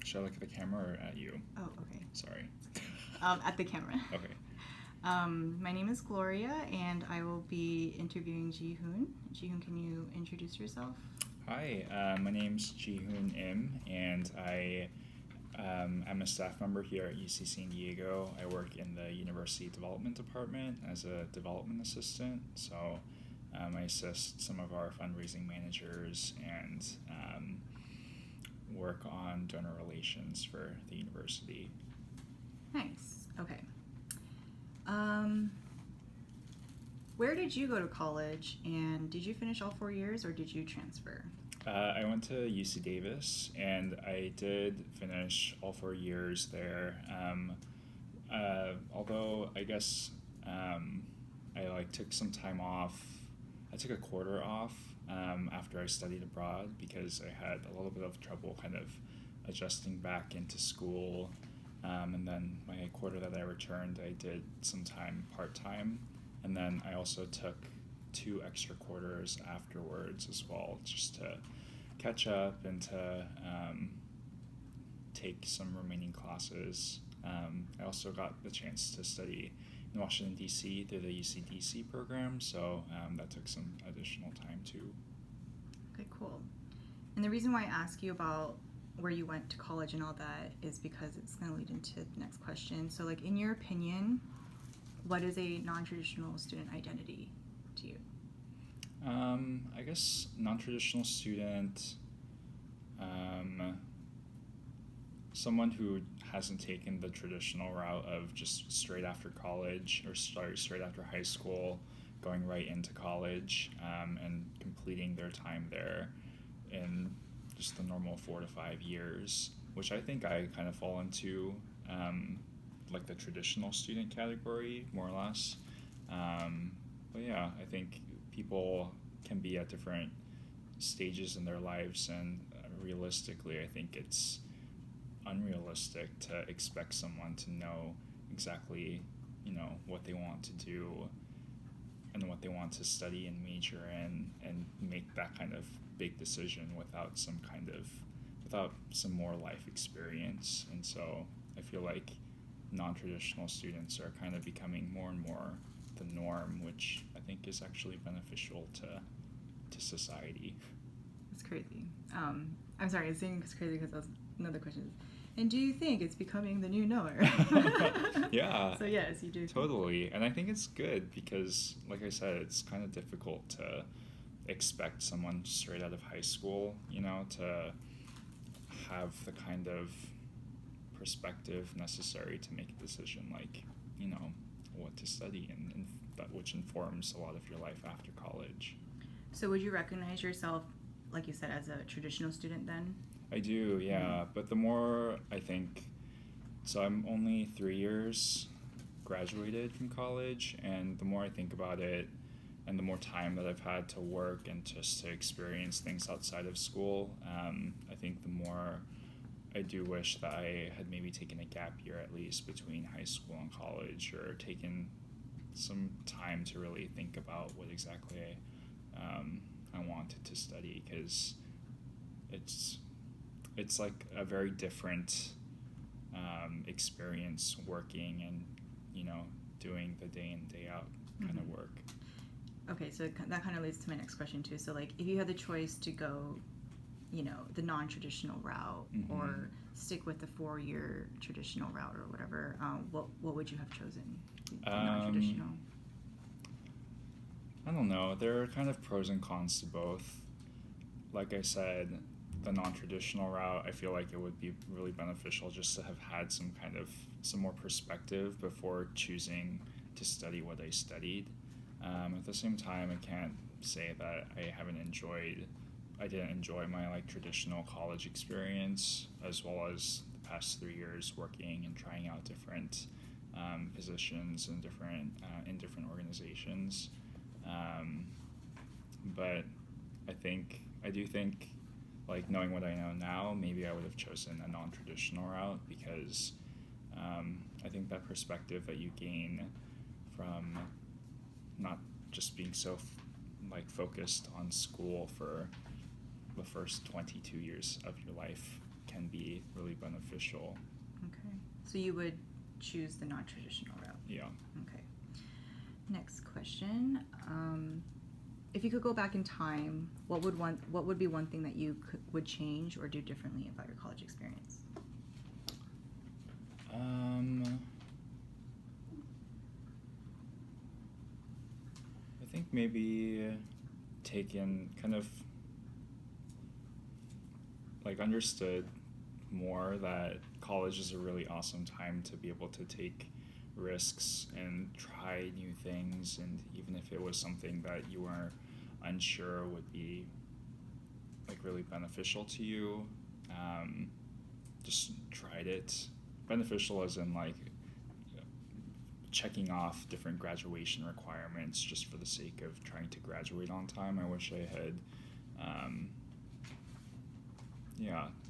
Should I look at the camera or at you? Oh, okay. Sorry. At the camera. Okay. My name is Gloria, and I will be interviewing Ji-hoon. Ji-hoon, can you introduce yourself? Hi, my name's Ji-hoon Im, and I'm a staff member here at UC San Diego. I work in the University Development Department as a development assistant, so I assist some of our fundraising managers and work on donor relations for the university. Nice. Okay. Where did you go to college, and did you finish all 4 years, or did you transfer? I went to UC Davis, and I did finish all 4 years there. Although I guess I took some time off. I took a quarter off after I studied abroad because I had a little bit of trouble kind of adjusting back into school. And then my quarter that I returned, I did some time part-time. And then I also took 2 extra quarters afterwards as well, just to catch up and to take some remaining classes. I also got the chance to study in Washington, D.C. through the UC-DC program, so that took some additional time too. Okay, cool. And the reason why I ask you about where you went to college and all that is because it's going to lead into the next question. So, in your opinion, what is a non-traditional student identity to you? I guess non-traditional student, someone who hasn't taken the traditional route of just straight after college or straight after high school, going right into college and completing their time there in just the normal 4 to 5 years, which I think I kind of fall into the traditional student category, more or less. But yeah, I think people can be at different stages in their lives, and realistically, I think it's unrealistic to expect someone to know exactly, what they want to do and what they want to study and major in, and make that kind of big decision without some more life experience. And so I feel like non-traditional students are kind of becoming more and more the norm, which I think is actually beneficial to society. That's crazy. I'm sorry, I'm saying it's crazy because that was another question. And do you think it's becoming the new norm? Yeah. So yes, you do. Totally. And I think it's good because, like I said, it's kind of difficult to expect someone straight out of high school, to have the kind of perspective necessary to make a decision what to study and that which informs a lot of your life after college. So would you recognize yourself, like you said, as a traditional student then? I do, yeah. Mm-hmm. But the more I think, so I'm only 3 years graduated from college, and the more I think about it and the more time that I've had to work and just to experience things outside of school, I think the more I do wish that I had maybe taken a gap year at least between high school and college, or taken some time to really think about what exactly I wanted to study, because it's like a very different experience working and doing the day in day out kind of work. Okay, so that kind of leads to my next question too. So if you had the choice to go the non-traditional route, Mm-hmm. or stick with the 4-year traditional route or whatever, what would you have chosen? The non-traditional? I don't know. There are kind of pros and cons to both. Like I said, the non-traditional route, I feel like it would be really beneficial just to have had some more perspective before choosing to study what I studied. At the same time, I can't say that I didn't enjoy my traditional college experience, as well as the past 3 years working and trying out different positions in different organizations. But I do think, knowing what I know now, maybe I would have chosen a non-traditional route, because I think that perspective that you gain from not just being so focused on school for the first 22 years of your life can be really beneficial. Okay. So you would choose the non-traditional route. Yeah. Okay. Next question. If you could go back in time, what would be one thing that you would change or do differently about your college experience? I think maybe taken kind of like understood more that college is a really awesome time to be able to take risks and try new things, and even if it was something that you were unsure would be like really beneficial to you, just tried it. Beneficial as in like checking off different graduation requirements just for the sake of trying to graduate on time. I wish I had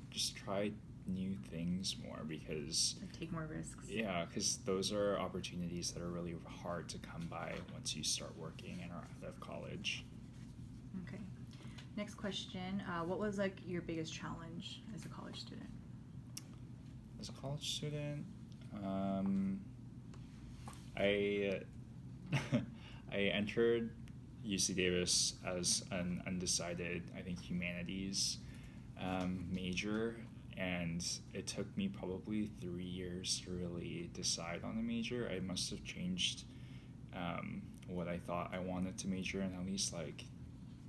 just try new things more, because Like take more risks. yeah, because those are opportunities that are really hard to come by once you start working and are out of college. Okay. Next question. What was like your biggest challenge as a college student? As a college student, I I entered UC Davis as an undecided, I think, humanities major, and it took me probably 3 years to really decide on a major. I must have changed what I thought I wanted to major in at least like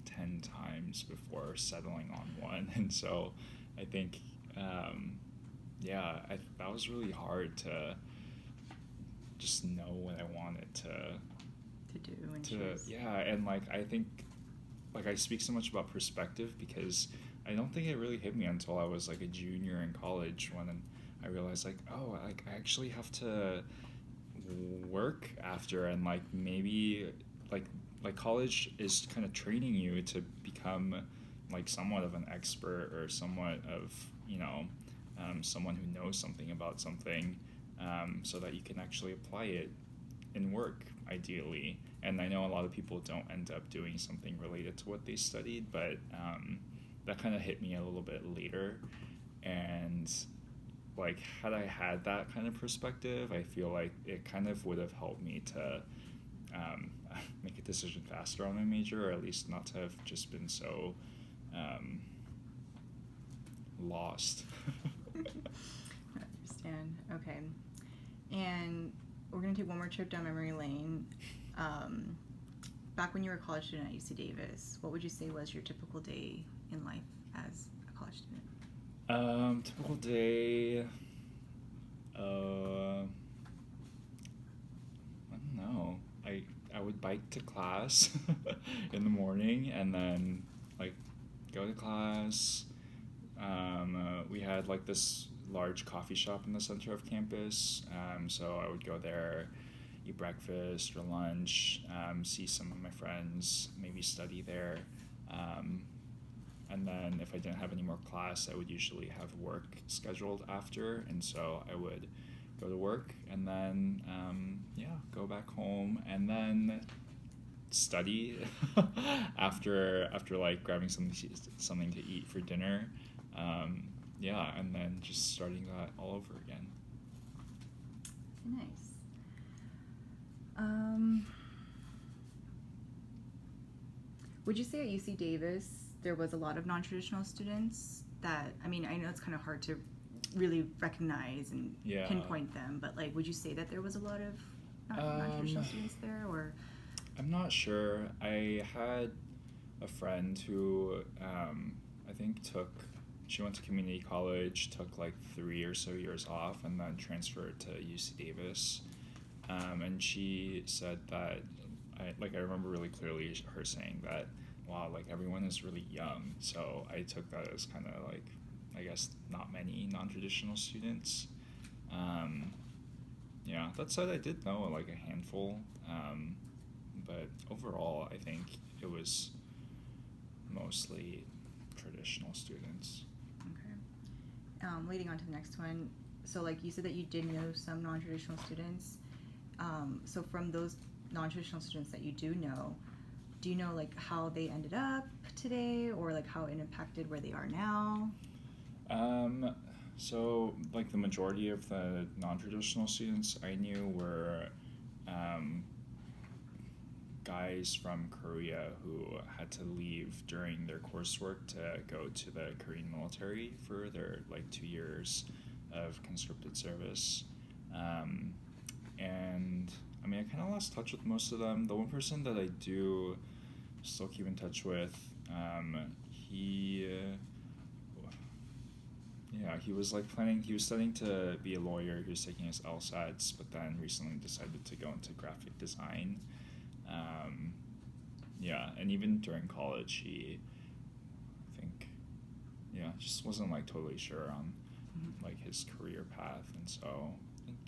10 times before settling on one. And so I think that was really hard to just know what I wanted to do and choose. Yeah, and like I think like I speak so much about perspective because I don't think it really hit me until I was like a junior in college, when I realized like, oh, like I actually have to work after, and like maybe like college is kind of training you to become like somewhat of an expert, or somewhat of, someone who knows something about something, so that you can actually apply it in work ideally. And I know a lot of people don't end up doing something related to what they studied, but that kind of hit me a little bit later. And like had I had that kind of perspective, I feel like it kind of would have helped me to make a decision faster on my major, or at least not to have just been so lost. I understand. Okay. And we're going to take one more trip down memory lane. Back when you were a college student at UC Davis, what would you say was your typical day in life as a college student? Typical day, I don't know. I would bike to class in the morning, and then like go to class. We had like this large coffee shop in the center of campus, so I would go there, eat breakfast or lunch, see some of my friends, maybe study there, and then if I didn't have any more class, I would usually have work scheduled after, and so I would go to work, and then go back home, and then study after like grabbing something to eat for dinner, and then just starting that all over again. Nice. Would you say at UC Davis there was a lot of non-traditional students that, I mean, I know it's kind of hard to really recognize and pinpoint them, but like, would you say that there was a lot of non-traditional students there, or? I'm not sure. I had a friend who I think she went to community college, took like 3 or so years off, and then transferred to UC Davis. And she said that, I remember really clearly her saying that, wow, like everyone is really young. So I took that as kind of like, I guess, not many non-traditional students. That said, I did know like a handful. But overall, I think it was mostly traditional students. Okay. Leading on to the next one, so like you said that you did know some non-traditional students. So from those non-traditional students that you do you know like how they ended up today, or like how it impacted where they are now? So, like the majority of the non-traditional students I knew were um, guys from Korea who had to leave during their coursework to go to the Korean military for their like 2 years of conscripted service. Um, and I mean, I kind of lost touch with most of them. The one person that I do still keep in touch with, he was like planning, he was studying to be a lawyer, he was taking his LSATs, but then recently decided to go into graphic design. Um, yeah, and even during college, I think, just wasn't like totally sure on like his career path, and so I think,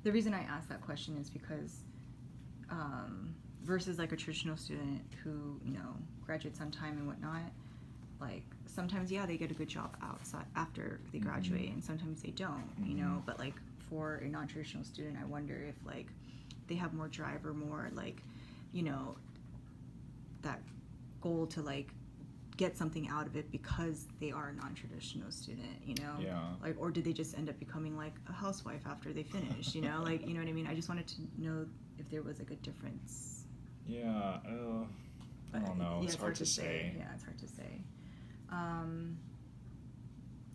The reason I asked that question is because versus like a traditional student who, graduates on time and whatnot, like sometimes, they get a good job outside after they graduate, and sometimes they don't, but like for a non-traditional student, I wonder if like they have more drive or more like, that goal to like get something out of it because they are a non-traditional student, like, or did they just end up becoming like a housewife after they finished, like, you know what I mean? I just wanted to know if there was like a difference. I don't know. It's hard to say. Yeah, it's hard to say.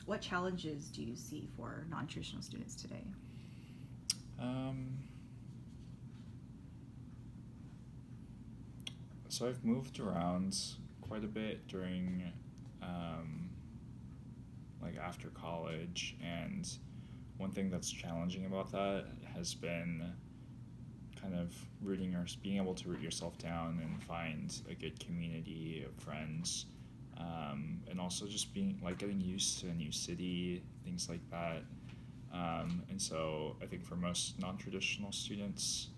What challenges do you see for non-traditional students today? So I've moved around quite a bit during, like after college, and one thing that's challenging about that has been kind of being able to root yourself down and find a good community of friends, and also just being like getting used to a new city, things like that. And so I think for most non-traditional students,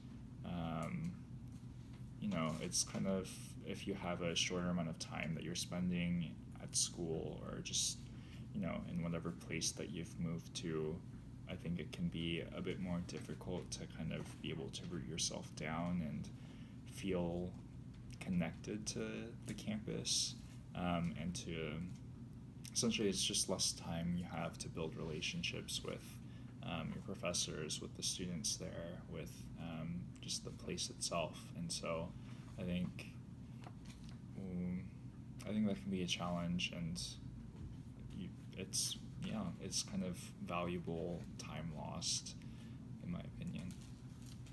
it's kind of, if you have a shorter amount of time that you're spending at school or just, in whatever place that you've moved to, I think it can be a bit more difficult to kind of be able to root yourself down and feel connected to the campus, and to, essentially it's just less time you have to build relationships with your professors, with the students there, with just the place itself. And so I think that can be a challenge, and it's kind of valuable time lost, in my opinion.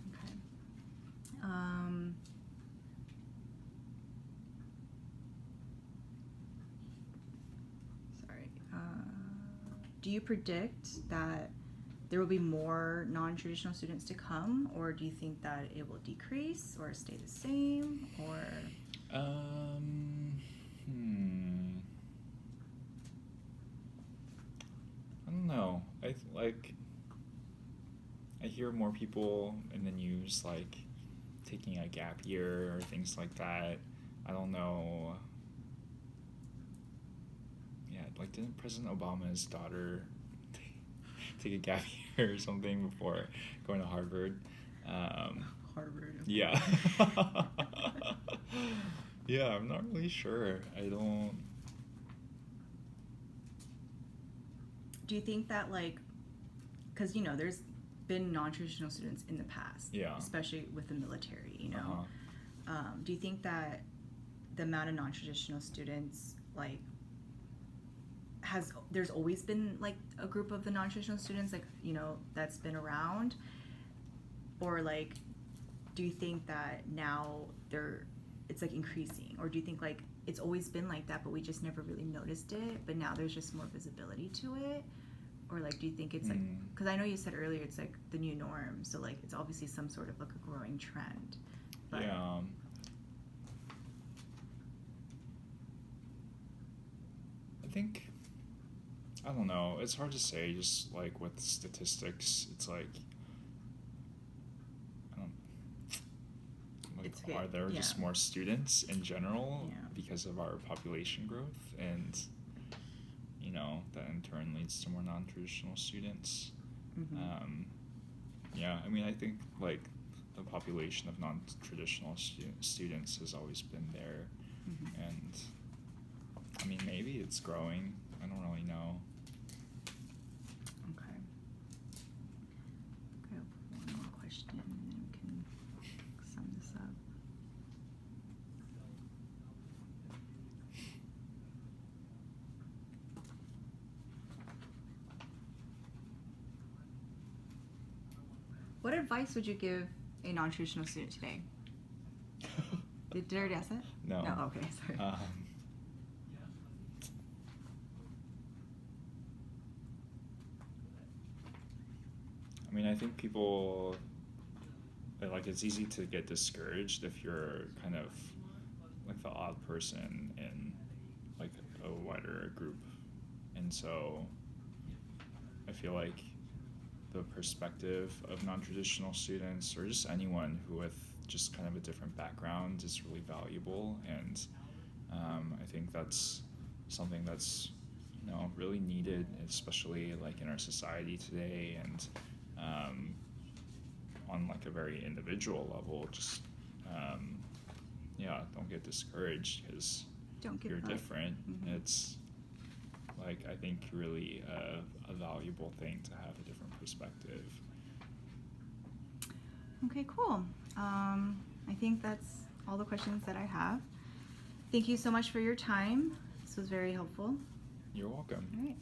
Okay. Sorry. Do you predict that there will be more non-traditional students to come, or do you think that it will decrease or stay the same, or? I don't know. I hear more people in the news like taking a gap year or things like that. I don't know. Yeah, like didn't President Obama's daughter take a gap year or something before going to Harvard? Harvard. Yeah. Yeah, I'm not really sure. Do you think that, like, because, there's been non-traditional students in the past, especially with the military, do you think that the amount of non-traditional students, like, there's always been, like, a group of the non-traditional students, like, that's been around? Or, like, do you think that now it's, like, increasing? Or do you think, like, it's always been like that, but we just never really noticed it, but now there's just more visibility to it? Or, like, do you think it's, like, because I know you said earlier it's, like, the new norm, so, like, it's obviously some sort of, like, a growing trend. But yeah. I think, I don't know, it's hard to say, just, like, with statistics, it's, like, are there just more students in general because of our population growth, and that in turn leads to more non-traditional students? I mean, I think like the population of non-traditional students has always been there, and I mean maybe it's growing, I don't really know. What advice would you give a non-traditional student today? Did I already ask that? No. No. Okay. Sorry. I mean, I think people, like, it's easy to get discouraged if you're kind of like the odd person in like a wider group. And so I feel like the perspective of non-traditional students, or just anyone who with just kind of a different background, is really valuable. And I think that's something that's, you know, really needed, especially like in our society today. And on like a very individual level, just yeah, don't get discouraged because you're different. Mm-hmm. It's like, I think, really a valuable thing to have a different perspective. Okay, cool. I think that's all the questions that I have. Thank you so much for your time. This was very helpful. You're welcome. All right.